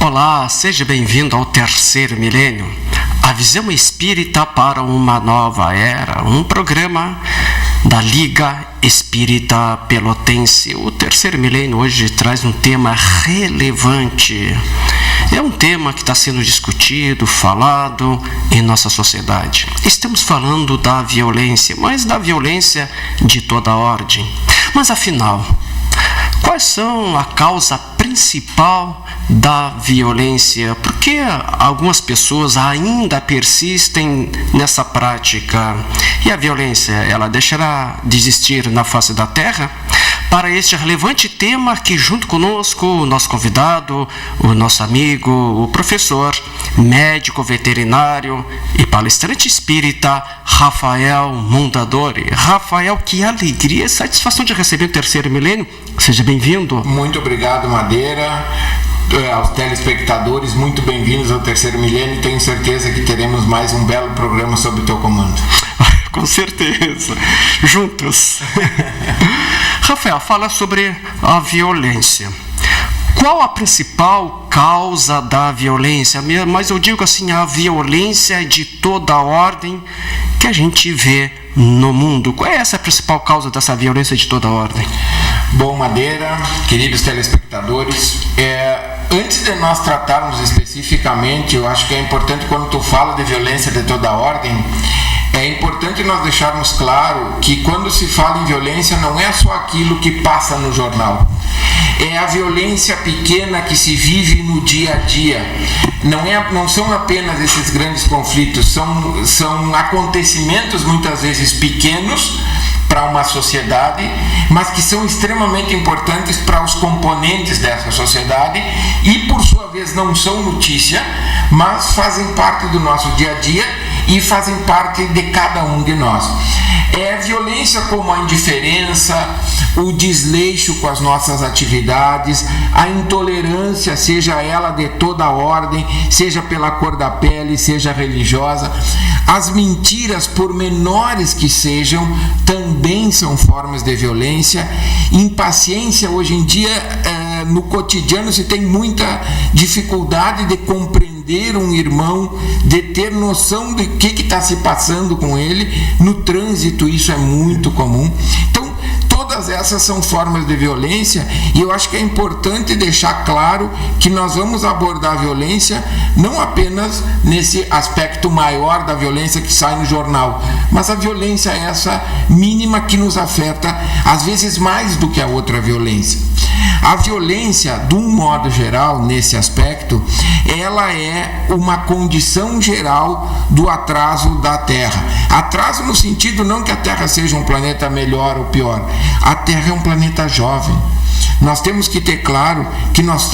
Olá, seja bem-vindo ao Terceiro Milênio, a visão espírita para uma nova era, um programa da Liga Espírita Pelotense. O Terceiro Milênio hoje traz um tema relevante. É um tema que está sendo discutido, falado em nossa sociedade. Estamos falando da violência, mas da violência de toda ordem. Mas afinal, quais são a causa principal da violência? Por que algumas pessoas ainda persistem nessa prática? E a violência, ela deixará de existir na face da Terra? Para este relevante tema, que junto conosco, o nosso convidado, o nosso amigo, o professor, médico veterinário e palestrante espírita, Rafael Mondadori. Rafael, que alegria e satisfação de receber o Terceiro Milênio. Seja bem-vindo. Muito obrigado, Madeira. Aos telespectadores, muito bem-vindos ao Terceiro Milênio. Tenho certeza que teremos mais um belo programa sob o teu comando. Com certeza. Juntos. Rafael, fala sobre a violência. Qual a principal causa da violência? Mas eu digo assim, a violência de toda ordem que a gente vê no mundo. Qual é essa principal causa dessa violência de toda ordem? Bom, Madeira, queridos telespectadores, antes de nós tratarmos especificamente, eu acho que é importante, quando tu fala de violência de toda ordem, é importante nós deixarmos claro que quando se fala em violência não é só aquilo que passa no jornal. É a violência pequena que se vive no dia a dia. Não são apenas esses grandes conflitos, são acontecimentos muitas vezes pequenos para uma sociedade, mas que são extremamente importantes para os componentes dessa sociedade e, por sua vez, não são notícia, mas fazem parte do nosso dia a dia e fazem parte de cada um de nós. É violência como a indiferença, o desleixo com as nossas atividades, a intolerância, seja ela de toda ordem, seja pela cor da pele, seja religiosa, as mentiras, por menores que sejam, também são formas de violência. Impaciência, hoje em dia, no cotidiano se tem muita dificuldade de compreender um irmão, de ter noção de que está se passando com ele. No trânsito isso é muito comum. Então, todas essas são formas de violência, e eu acho que é importante deixar claro que nós vamos abordar a violência não apenas nesse aspecto maior da violência que sai no jornal, mas a violência essa mínima que nos afeta, às vezes mais do que a outra violência. A violência, de um modo geral, nesse aspecto, ela é uma condição geral do atraso da Terra. Atraso no sentido não que a Terra seja um planeta melhor ou pior. A Terra é um planeta jovem. Nós temos que ter claro que nós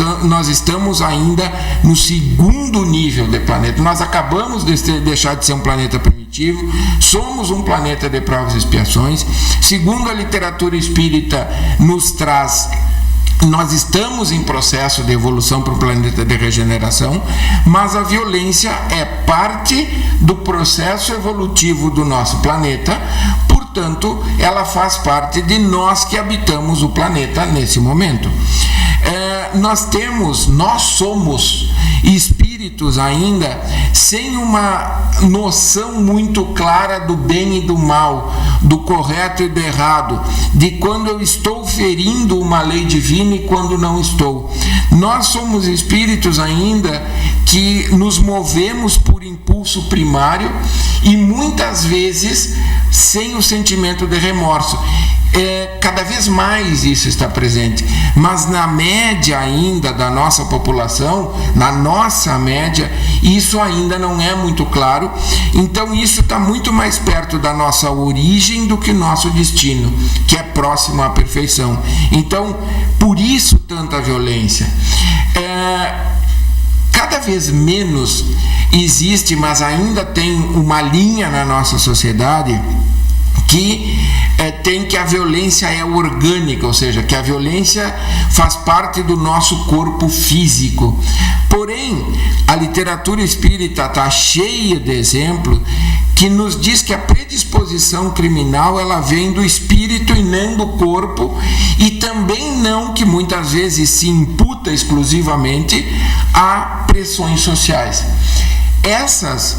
estamos ainda no segundo nível de planeta. Nós acabamos de deixar de ser um planeta primitivo, somos um planeta de provas e expiações. Segundo a literatura espírita nos traz, nós estamos em processo de evolução para o planeta de regeneração, mas a violência é parte do processo evolutivo do nosso planeta. Portanto, ela faz parte de nós que habitamos o planeta nesse momento. Nós somos espíritos ainda sem uma noção muito clara do bem e do mal, do correto e do errado, de quando eu estou ferindo uma lei divina e quando não estou. Nós somos espíritos ainda que nos movemos por impulso primário e muitas vezes sem o sentimento de remorso. Cada vez mais isso está presente, mas na média ainda da nossa população, na nossa média, isso ainda não é muito claro. Então isso está muito mais perto da nossa origem do que nosso destino, que é próximo à perfeição. Então, por isso tanta violência. Cada vez menos existe, mas ainda tem uma linha na nossa sociedade que tem que a violência é orgânica, ou seja, que a violência faz parte do nosso corpo físico. Porém, a literatura espírita está cheia de exemplos que nos diz que a predisposição criminal ela vem do espírito e não do corpo, e também não que muitas vezes se imputa exclusivamente a pressões sociais. Essas,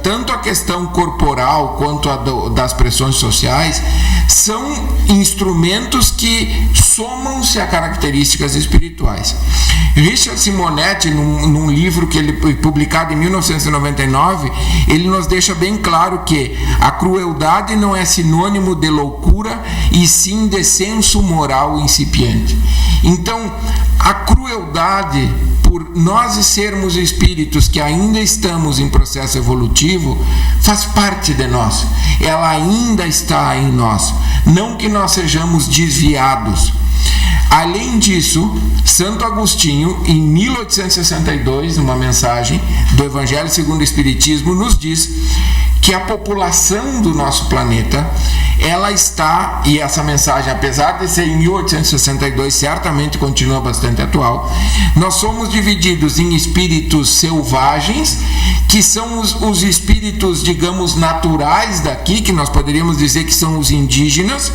tanto a questão corporal quanto a das pressões sociais, são instrumentos que somam-se a características espirituais. Richard Simonetti, num livro que ele publicado em 1999, ele nos deixa bem claro que a crueldade não é sinônimo de loucura, e sim de senso moral incipiente. Então, a crueldade, por nós sermos espíritos que ainda estamos em processo evolutivo, faz parte de nós. Ela ainda está em nós. Não que nós sejamos desviados. Além disso, Santo Agostinho, em 1862, numa mensagem do Evangelho segundo o Espiritismo, nos diz que a população do nosso planeta, ela está, e essa mensagem, apesar de ser em 1862, certamente continua bastante atual. Nós somos divididos em espíritos selvagens, que são os espíritos, digamos, naturais daqui, que nós poderíamos dizer que são os indígenas,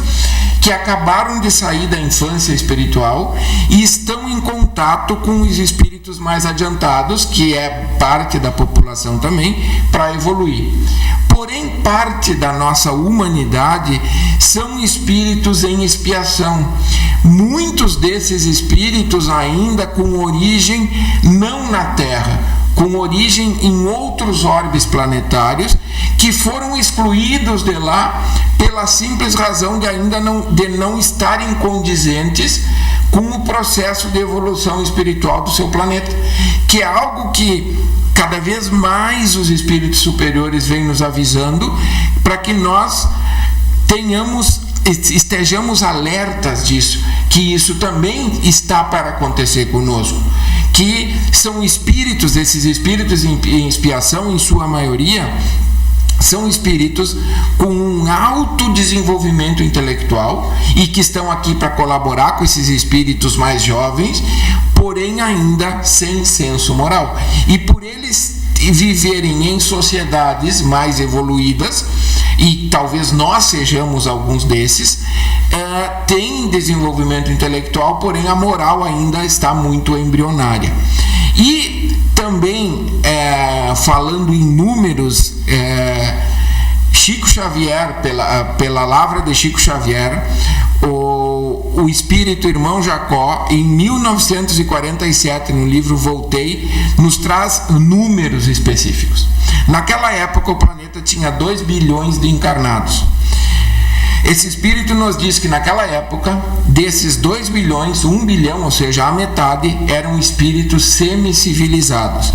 que acabaram de sair da infância espiritual e estão em contato com os espíritos mais adiantados, que é parte da população também, para evoluir. Porém, parte da nossa humanidade são espíritos em expiação. Muitos desses espíritos ainda com origem não na Terra, com origem em outros orbes planetários, que foram excluídos de lá pela simples razão de ainda não estarem condizentes com o processo de evolução espiritual do seu planeta, que é algo que cada vez mais os espíritos superiores vêm nos avisando, para que nós estejamos alertas disso, que isso também está para acontecer conosco, que são espíritos, esses espíritos em expiação, em sua maioria, são espíritos com um alto desenvolvimento intelectual e que estão aqui para colaborar com esses espíritos mais jovens, porém ainda sem senso moral. E por eles viverem em sociedades mais evoluídas, e talvez nós sejamos alguns desses, têm desenvolvimento intelectual, porém a moral ainda está muito embrionária. E também, falando em números, Chico Xavier, pela lavra de Chico Xavier, o espírito irmão Jacó, em 1947, no livro Voltei, nos traz números específicos. Naquela época o planeta tinha 2 bilhões de encarnados. Esse espírito nos diz que naquela época, desses 2 bilhões, 1 bilhão, ou seja, a metade, eram espíritos semi-civilizados.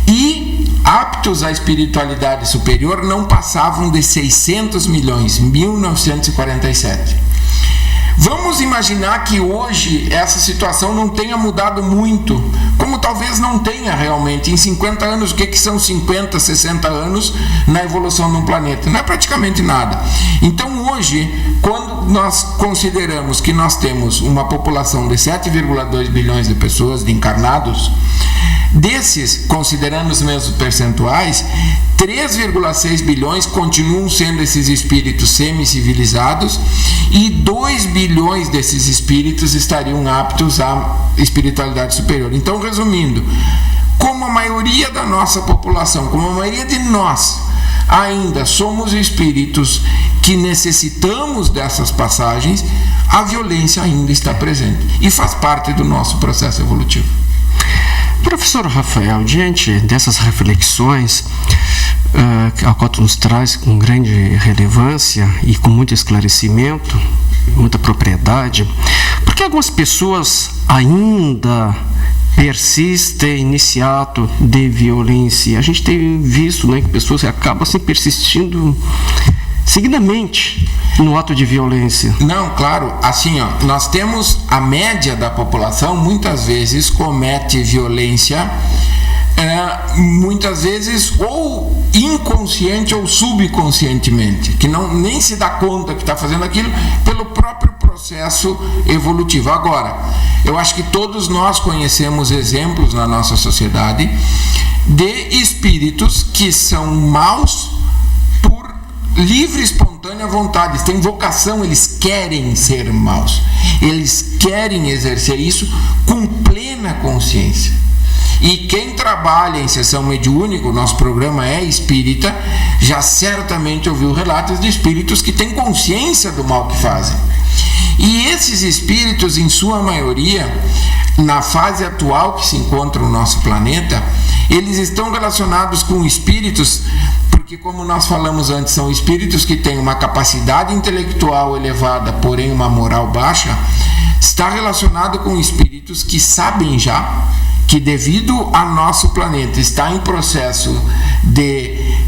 E aptos à espiritualidade superior não passavam de 600 milhões, 1947. Vamos imaginar que hoje essa situação não tenha mudado muito, como talvez não tenha realmente. Em 50 anos, o que são 50, 60 anos na evolução de um planeta? Não é praticamente nada. Então hoje, quando nós consideramos que nós temos uma população de 7,2 bilhões de pessoas, de encarnados, desses, considerando os mesmos percentuais, 3,6 bilhões continuam sendo esses espíritos semi-civilizados, e 2 bilhões desses espíritos estariam aptos à espiritualidade superior. Então, resumindo, como a maioria da nossa população, como a maioria de nós, ainda somos espíritos que necessitamos dessas passagens, a violência ainda está presente e faz parte do nosso processo evolutivo. Professor Rafael, diante dessas reflexões a qual tu nos traz com grande relevância e com muito esclarecimento, muita propriedade, por que algumas pessoas ainda persistem nesse ato de violência? A gente tem visto, né, que pessoas acabam assim persistindo seguidamente no ato de violência. Não, claro, assim, nós temos a média da população muitas vezes comete violência muitas vezes ou inconsciente ou subconscientemente, que nem se dá conta que está fazendo aquilo pelo próprio processo evolutivo. Agora, eu acho que todos nós conhecemos exemplos na nossa sociedade de espíritos que são maus por livre e espontânea vontade. Eles têm vocação, eles querem ser maus, eles querem exercer isso com plena consciência. E quem trabalha em sessão mediúnica, o nosso programa é espírita, já certamente ouviu relatos de espíritos que têm consciência do mal que fazem. E esses espíritos, em sua maioria, na fase atual que se encontra o nosso planeta, eles estão relacionados com espíritos, porque, como nós falamos antes, são espíritos que têm uma capacidade intelectual elevada, porém uma moral baixa. Está relacionado com espíritos que sabem já que, devido ao nosso planeta está em processo de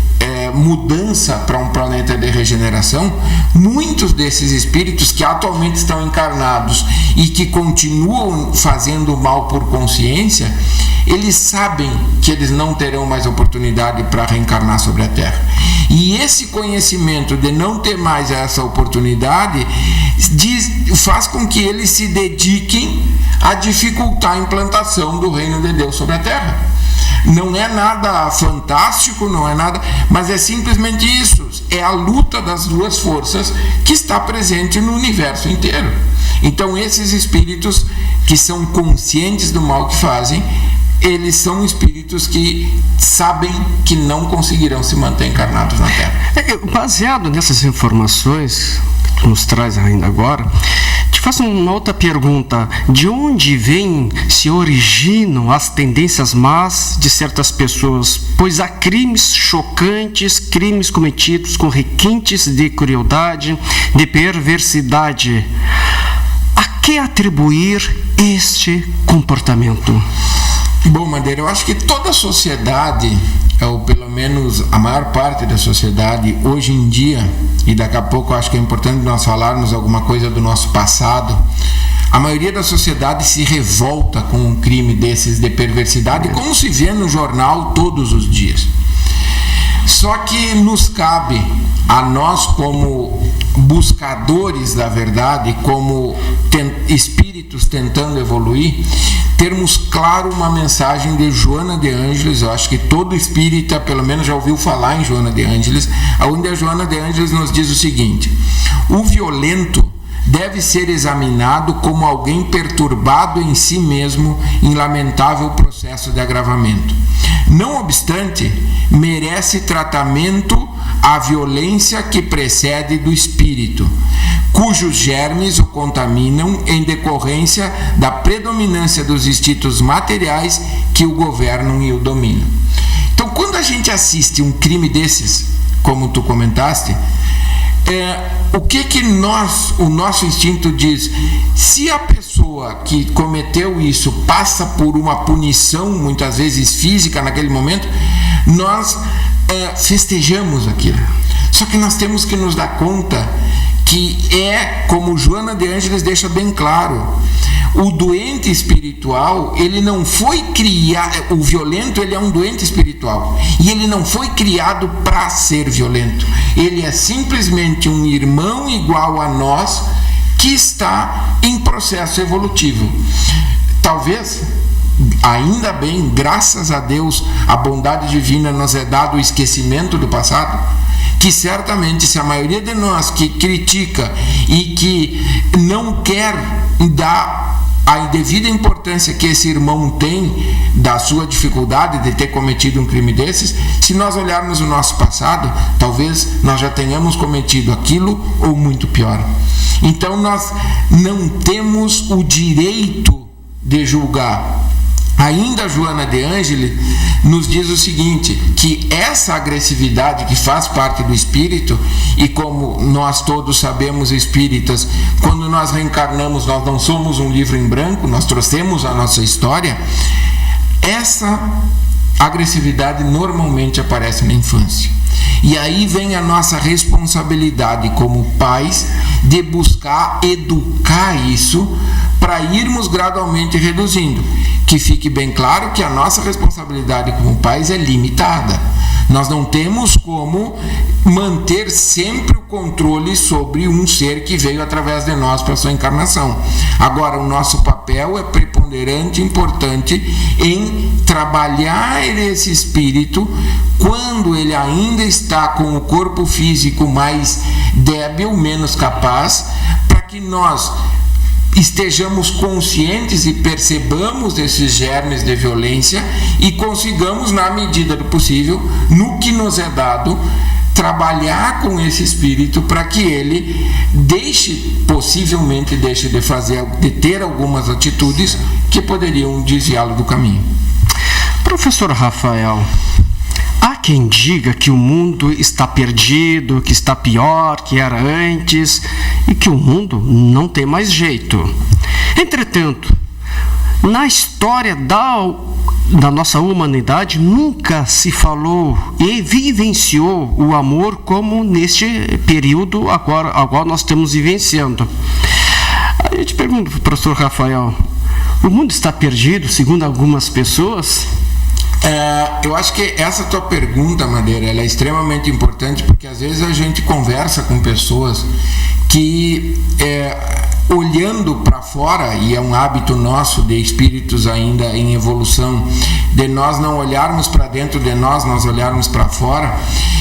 mudança para um planeta de regeneração, muitos desses espíritos que atualmente estão encarnados e que continuam fazendo mal por consciência, eles sabem que eles não terão mais oportunidade para reencarnar sobre a Terra. E esse conhecimento de não ter mais essa oportunidade faz com que eles se dediquem a dificultar a implantação do reino de Deus sobre a Terra. Não é nada fantástico, não é nada, mas é simplesmente isso. É a luta das duas forças que está presente no universo inteiro. Então, esses espíritos que são conscientes do mal que fazem, eles são espíritos que sabem que não conseguirão se manter encarnados na Terra. Baseado nessas informações que tu nos traz ainda agora, te faço uma outra pergunta. De onde se originam as tendências más de certas pessoas? Pois há crimes chocantes, crimes cometidos com requintes de crueldade, de perversidade. A que atribuir este comportamento? Bom, Madeira, eu acho que toda a sociedade, ou pelo menos a maior parte da sociedade hoje em dia, e daqui a pouco eu acho que é importante nós falarmos alguma coisa do nosso passado, a maioria da sociedade se revolta com um crime desses de perversidade, como se vê no jornal todos os dias. Só que nos cabe a nós, como buscadores da verdade, como espíritos tentando evoluir, termos claro uma mensagem de Joana de Ângeles. Eu acho que todo espírita pelo menos já ouviu falar em Joana de Ângeles, onde a Joana de Ângeles nos diz o seguinte: o violento deve ser examinado como alguém perturbado em si mesmo em lamentável processo de agravamento. Não obstante, merece tratamento a violência que precede do espírito, cujos germes o contaminam em decorrência da predominância dos instintos materiais que o governam e o dominam. Então, quando a gente assiste um crime desses, como tu comentaste, o que o nosso instinto diz? Se a pessoa que cometeu isso passa por uma punição, muitas vezes física, naquele momento, nós festejamos aquilo. Só que nós temos que nos dar conta que como Joana de Ângeles deixa bem claro, o doente espiritual, ele não foi criado, o violento, ele é um doente espiritual, e ele não foi criado para ser violento. Ele é simplesmente um irmão igual a nós que está em processo evolutivo. Talvez, ainda bem, graças a Deus, a bondade divina nos é dado o esquecimento do passado, que certamente, se a maioria de nós que critica e que não quer dar a devida importância que esse irmão tem da sua dificuldade de ter cometido um crime desses, se nós olharmos o nosso passado, talvez nós já tenhamos cometido aquilo ou muito pior. Então nós não temos o direito de julgar. Ainda Joana de Ângeles nos diz o seguinte, que essa agressividade que faz parte do espírito, e como nós todos sabemos, espíritas, quando nós reencarnamos, nós não somos um livro em branco, nós trouxemos a nossa história. Essa agressividade normalmente aparece na infância. E aí vem a nossa responsabilidade como pais de buscar educar isso para irmos gradualmente reduzindo. que fique bem claro que a nossa responsabilidade como pais é limitada. Nós não temos como manter sempre o controle sobre um ser que veio através de nós para a sua encarnação. Agora, o nosso papel é preponderante, importante em trabalhar esse espírito quando ele ainda está com o corpo físico mais débil, menos capaz, para que nós estejamos conscientes e percebamos esses germes de violência e consigamos, na medida do possível, no que nos é dado, trabalhar com esse espírito para que ele possivelmente deixe de ter algumas atitudes que poderiam desviá-lo do caminho. Professor Rafael, há quem diga que o mundo está perdido, que está pior que era antes e que o mundo não tem mais jeito. Entretanto, na história da nossa humanidade nunca se falou e vivenciou o amor como neste período agora nós estamos vivenciando. A gente pergunta para o professor Rafael, o mundo está perdido, segundo algumas pessoas? Eu acho que essa tua pergunta, Madeira, ela é extremamente importante, porque às vezes a gente conversa com pessoas que olhando para fora, e é um hábito nosso de espíritos ainda em evolução, de nós não olharmos para dentro de nós olharmos para fora,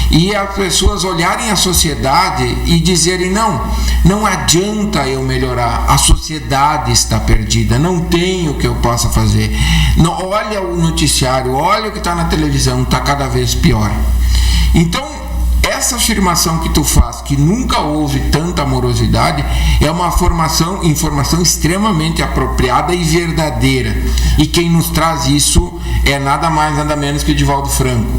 e as pessoas olharem a sociedade e dizerem, não adianta eu melhorar, a sociedade está perdida, não tem o que eu possa fazer. Não, olha o noticiário, olha o que está na televisão, está cada vez pior. Então, essa afirmação que tu faz, que nunca houve tanta amorosidade, é uma informação extremamente apropriada e verdadeira. E quem nos traz isso é nada mais, nada menos que Divaldo Franco.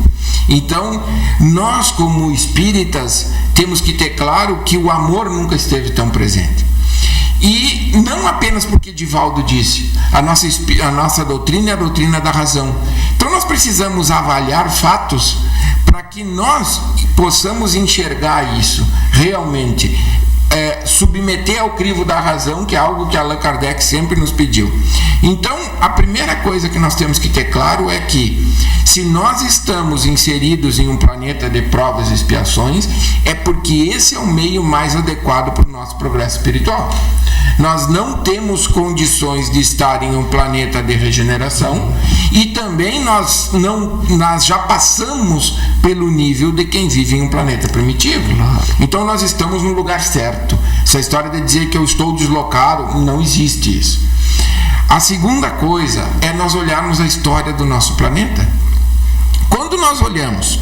Então, nós como espíritas temos que ter claro que o amor nunca esteve tão presente. E não apenas porque Divaldo disse, a nossa doutrina é a doutrina da razão. Então nós precisamos avaliar fatos para que nós possamos enxergar isso realmente, submeter ao crivo da razão, que é algo que Allan Kardec sempre nos pediu. Então, a primeira coisa que nós temos que ter claro é que, se nós estamos inseridos em um planeta de provas e expiações, é porque esse é o meio mais adequado para o nosso progresso espiritual. Nós não temos condições de estar em um planeta de regeneração, e também nós já passamos pelo nível de quem vive em um planeta primitivo. Então nós estamos no lugar certo. Essa história de dizer que eu estou deslocado, não existe isso. A segunda coisa é nós olharmos a história do nosso planeta. Quando nós olhamos,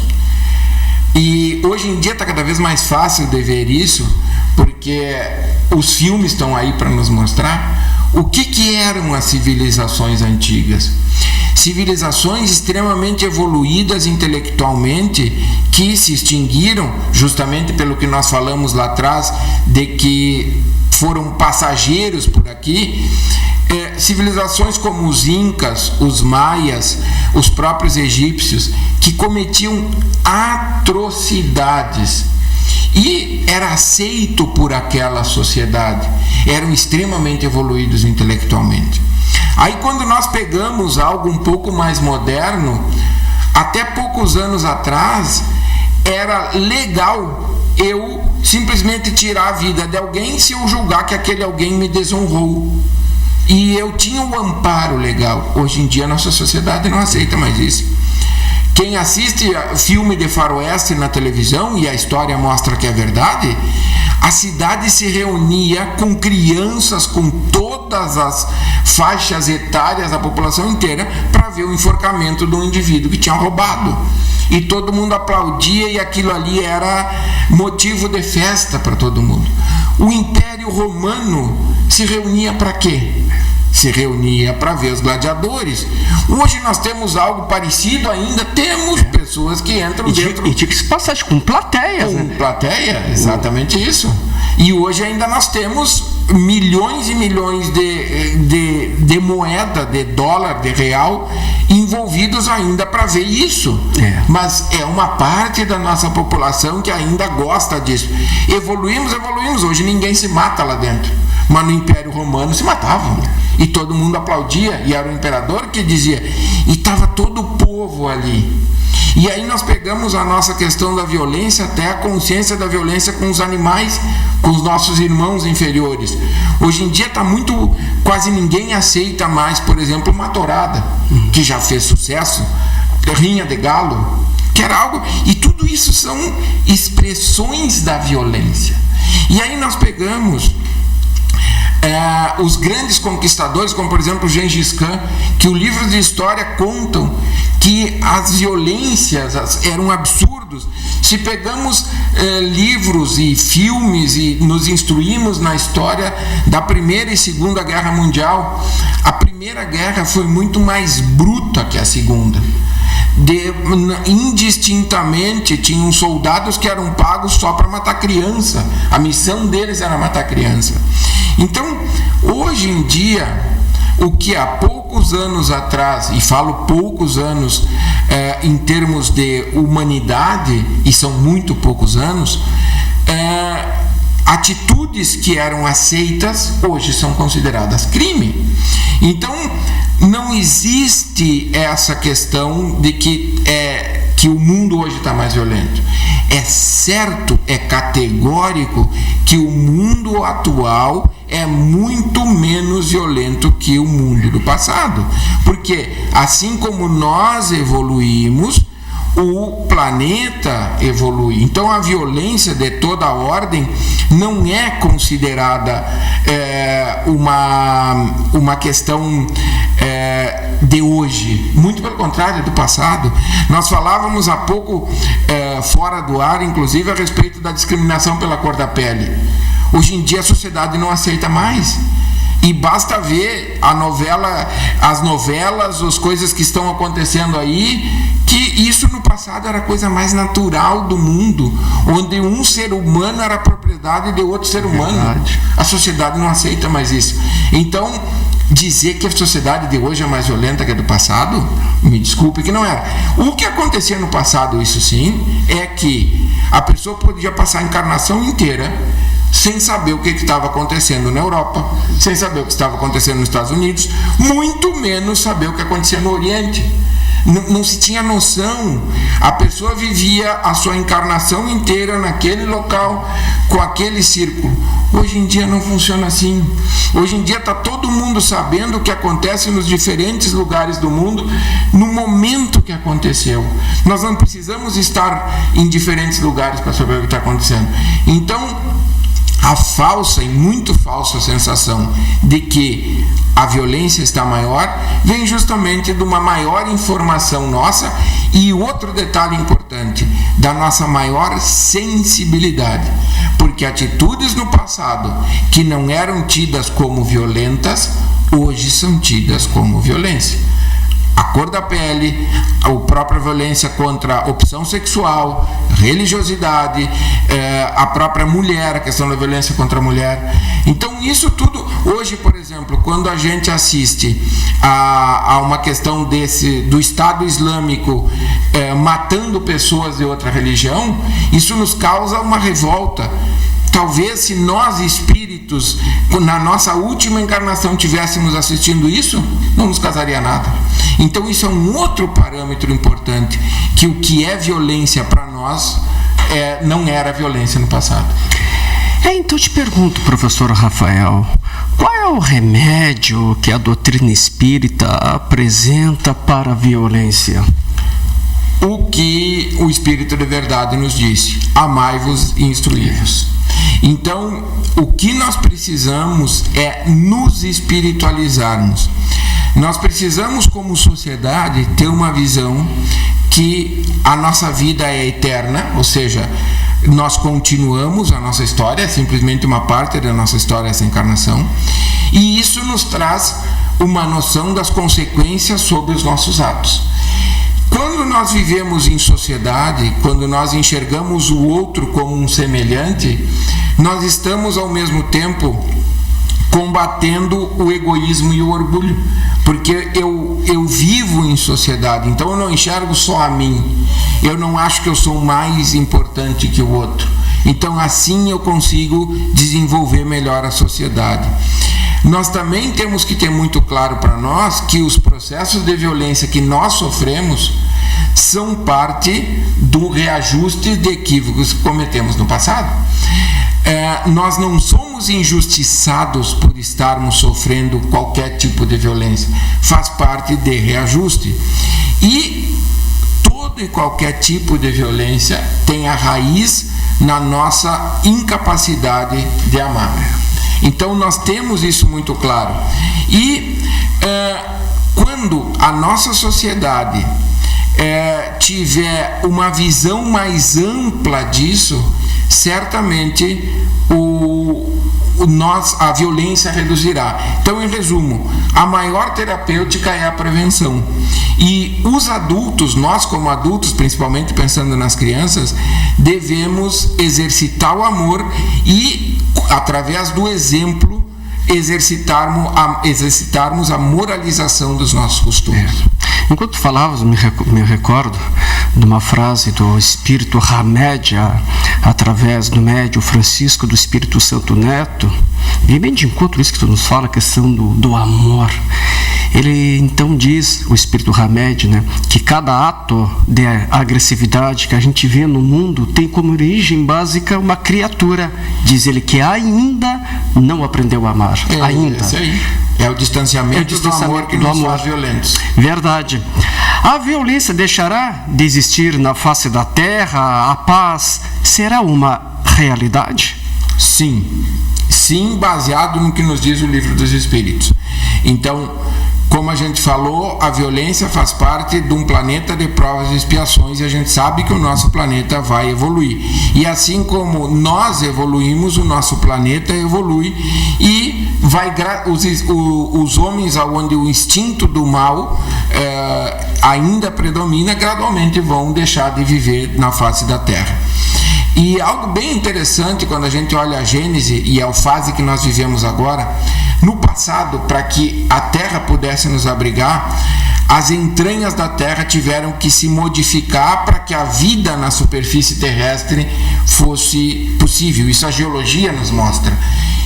e hoje em dia está cada vez mais fácil de ver isso, porque os filmes estão aí para nos mostrar o que eram as civilizações antigas. Civilizações extremamente evoluídas intelectualmente, que se extinguiram justamente pelo que nós falamos lá atrás, de que foram passageiros por aqui. Civilizações como os incas, os maias, os próprios egípcios, que cometiam atrocidades e era aceito por aquela sociedade, eram extremamente evoluídos intelectualmente. Aí quando nós pegamos algo um pouco mais moderno, até poucos anos atrás era legal eu simplesmente tirar a vida de alguém se eu julgar que aquele alguém me desonrou, e eu tinha um amparo legal. Hoje em dia a nossa sociedade não aceita mais isso. Quem assiste filme de faroeste na televisão, e a história mostra que é verdade, a cidade se reunia com crianças, com todas as faixas etárias da população inteira, para ver o enforcamento de um indivíduo que tinha roubado. E todo mundo aplaudia, e aquilo ali era motivo de festa para todo mundo. O Império Romano se reunia para quê? Se reunia para ver os gladiadores. Hoje nós temos algo parecido ainda, temos pessoas que entram dentro... E tinha que se passar com plateias, com plateia, exatamente isso. E hoje ainda nós temos milhões e milhões de moeda, de dólar, de real, envolvidos ainda para ver isso. Mas é uma parte da nossa população que ainda gosta disso. Evoluímos, hoje ninguém se mata lá dentro. mas no Império Romano se matavam. E todo mundo aplaudia, e era o imperador que dizia, e estava todo o povo ali. E aí nós pegamos a nossa questão da violência até a consciência da violência com os animais, com os nossos irmãos inferiores. Hoje em dia está muito, quase ninguém aceita mais, por exemplo, uma tourada, que já fez sucesso, rinha de galo, que era algo, e tudo isso são expressões da violência. E aí nós pegamos os grandes conquistadores, como por exemplo Gengis Khan, que os livros de história contam que as violências eram absurdos. Se pegamos livros e filmes e nos instruímos na história da Primeira e Segunda Guerra Mundial, a Primeira Guerra foi muito mais bruta que a Segunda. Indistintamente tinham soldados que eram pagos só para matar criança. A missão deles era matar criança. Então, hoje em dia, o que há poucos anos atrás, e falo poucos anos em termos de humanidade, e são muito poucos anos, atitudes que eram aceitas hoje são consideradas crime. Então não existe essa questão de que o mundo hoje está mais violento. É certo, é categórico que o mundo atual é muito menos violento que o mundo do passado, porque assim como nós evoluímos, o planeta evolui. Então a violência de toda a ordem não é considerada uma questão de hoje, muito pelo contrário, é do passado. Nós falávamos há pouco fora do ar, inclusive, a respeito da discriminação pela cor da pele. Hoje em dia a sociedade não aceita mais. E basta ver as novelas, as coisas que estão acontecendo aí, que isso no passado era a coisa mais natural do mundo, onde um ser humano era propriedade de outro ser humano. Verdade. A sociedade não aceita mais isso. Então, dizer que a sociedade de hoje é mais violenta que a do passado, me desculpe, que não era. O que acontecia no passado, isso sim, é que a pessoa podia passar a encarnação inteira sem saber o que estava acontecendo na Europa, sem saber o que estava acontecendo nos Estados Unidos, muito menos saber o que acontecia no Oriente. Não se tinha noção. A pessoa vivia a sua encarnação inteira naquele local, com aquele círculo. Hoje em dia não funciona assim. Hoje em dia está todo mundo sabendo o que acontece nos diferentes lugares do mundo no momento que aconteceu. Nós não precisamos estar em diferentes lugares para saber o que está acontecendo. Então, a falsa e muito falsa sensação de que a violência está maior vem justamente de uma maior informação nossa e outro detalhe importante, da nossa maior sensibilidade, porque atitudes no passado que não eram tidas como violentas, hoje são tidas como violência. A cor da pele, a própria violência contra a opção sexual, religiosidade, a própria mulher, a questão da violência contra a mulher. Então isso tudo, hoje, por exemplo, quando a gente assiste a uma questão do Estado Islâmico matando pessoas de outra religião, isso nos causa uma revolta. Talvez se nós espíritos, na nossa última encarnação, tivéssemos assistindo isso, não nos causaria nada. Então isso é um outro parâmetro importante, que o que é violência para nós não era violência no passado. Então te pergunto, professor Rafael, qual é o remédio que a doutrina espírita apresenta para a violência? O que o Espírito de Verdade nos disse: amai-vos e instruí-vos. Então, o que nós precisamos é nos espiritualizarmos. Nós precisamos, como sociedade, ter uma visão que a nossa vida é eterna, ou seja, nós continuamos a nossa história, é simplesmente uma parte da nossa história essa encarnação, e isso nos traz uma noção das consequências sobre os nossos atos. Quando nós vivemos em sociedade, quando nós enxergamos o outro como um semelhante, nós estamos ao mesmo tempo combatendo o egoísmo e o orgulho, porque eu vivo em sociedade, então eu não enxergo só a mim, eu não acho que eu sou mais importante que o outro, Então assim eu consigo desenvolver melhor a sociedade. Nós também temos que ter muito claro para nós que os processos de violência que nós sofremos são parte do reajuste de equívocos que cometemos no passado. Nós não somos injustiçados por estarmos sofrendo qualquer tipo de violência. Faz parte de reajuste. E todo e qualquer tipo de violência tem a raiz na nossa incapacidade de amar. Então nós temos isso muito claro. E quando a nossa sociedade tiver uma visão mais ampla disso, certamente a violência reduzirá. Então, em resumo, a maior terapêutica é a prevenção. E os adultos, nós como adultos, principalmente pensando nas crianças, devemos exercitar o amor e, através do exemplo, exercitarmos a moralização dos nossos costumes. Enquanto falavas, me recordo de uma frase do Espírito Ramédia, através do médium Francisco do Espírito Santo Neto, e bem de encontro isso que tu nos fala, a questão do amor. Ele então diz, o Espírito Ramédia, né, que cada ato de agressividade que a gente vê no mundo tem como origem básica uma criatura. Diz ele que ainda não aprendeu a amar. Ainda. Esse aí. É o distanciamento do amor que nos faz violentos. Verdade. A violência deixará de existir na face da terra? A paz será uma realidade? Sim. Sim, baseado no que nos diz o Livro dos Espíritos. Então, como a gente falou, a violência faz parte de um planeta de provas e expiações e a gente sabe que o nosso planeta vai evoluir. E assim como nós evoluímos, o nosso planeta evolui e os homens onde o instinto do mal ainda predomina, gradualmente vão deixar de viver na face da Terra. E algo bem interessante quando a gente olha a Gênese e a fase que nós vivemos agora, no passado, para que a Terra pudesse nos abrigar, as entranhas da Terra tiveram que se modificar para que a vida na superfície terrestre fosse possível. Isso a geologia nos mostra.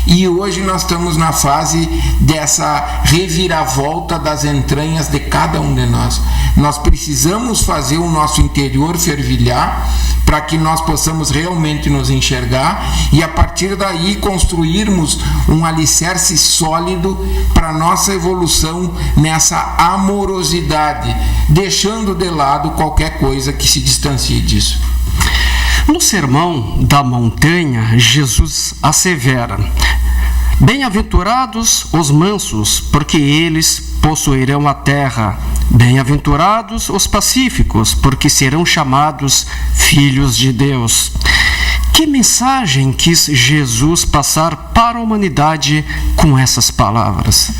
E hoje nós estamos na fase dessa reviravolta das entranhas de cada um de nós. Nós precisamos fazer o nosso interior fervilhar para que nós possamos realmente nos enxergar e a partir daí construirmos um alicerce sólido para a nossa evolução nessa amorosidade, deixando de lado qualquer coisa que se distancie disso. No Sermão da Montanha, Jesus assevera: bem-aventurados os mansos, porque eles possuirão a terra. Bem-aventurados os pacíficos, porque serão chamados filhos de Deus. Que mensagem quis Jesus passar para a humanidade com essas palavras?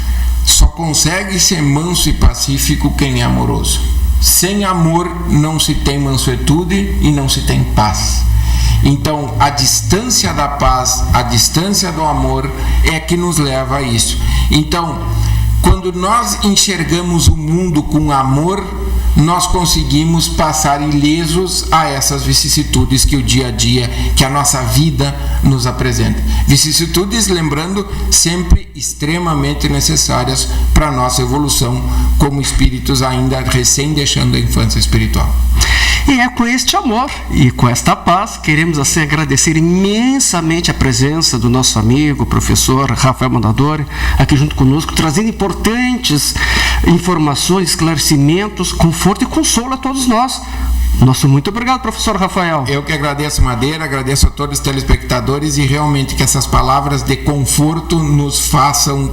Só consegue ser manso e pacífico quem é amoroso. Sem amor não se tem mansuetude e não se tem paz. Então, a distância da paz, a distância do amor é que nos leva a isso. Então, quando nós enxergamos o mundo com amor, nós conseguimos passar ilesos a essas vicissitudes que o dia a dia, que a nossa vida nos apresenta. Vicissitudes, lembrando, sempre extremamente necessárias para a nossa evolução como espíritos ainda recém deixando a infância espiritual. E é com este amor e com esta paz, queremos assim agradecer imensamente a presença do nosso amigo, professor Rafael Mondadori, aqui junto conosco, trazendo importantes informações, esclarecimentos, conforto e consolo a todos nós. Nosso muito obrigado, professor Rafael. Eu que agradeço, Madeira, agradeço a todos os telespectadores e realmente que essas palavras de conforto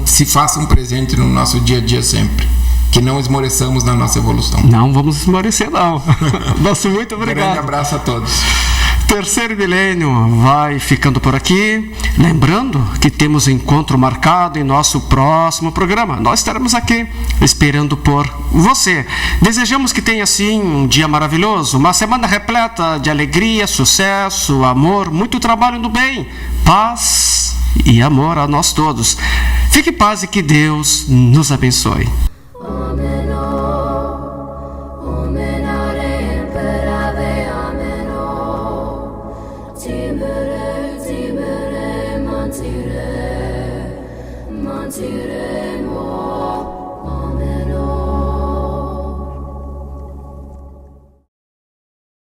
se façam presente no nosso dia a dia sempre. Que não esmoreçamos na nossa evolução. Não vamos esmorecer, não. Nosso muito obrigado. Grande abraço a todos. Terceiro Milênio vai ficando por aqui. Lembrando que temos encontro marcado em nosso próximo programa. Nós estaremos aqui esperando por você. Desejamos que tenha, sim, um dia maravilhoso, uma semana repleta de alegria, sucesso, amor, muito trabalho no bem, paz e amor a nós todos. Fique em paz e que Deus nos abençoe. Timur to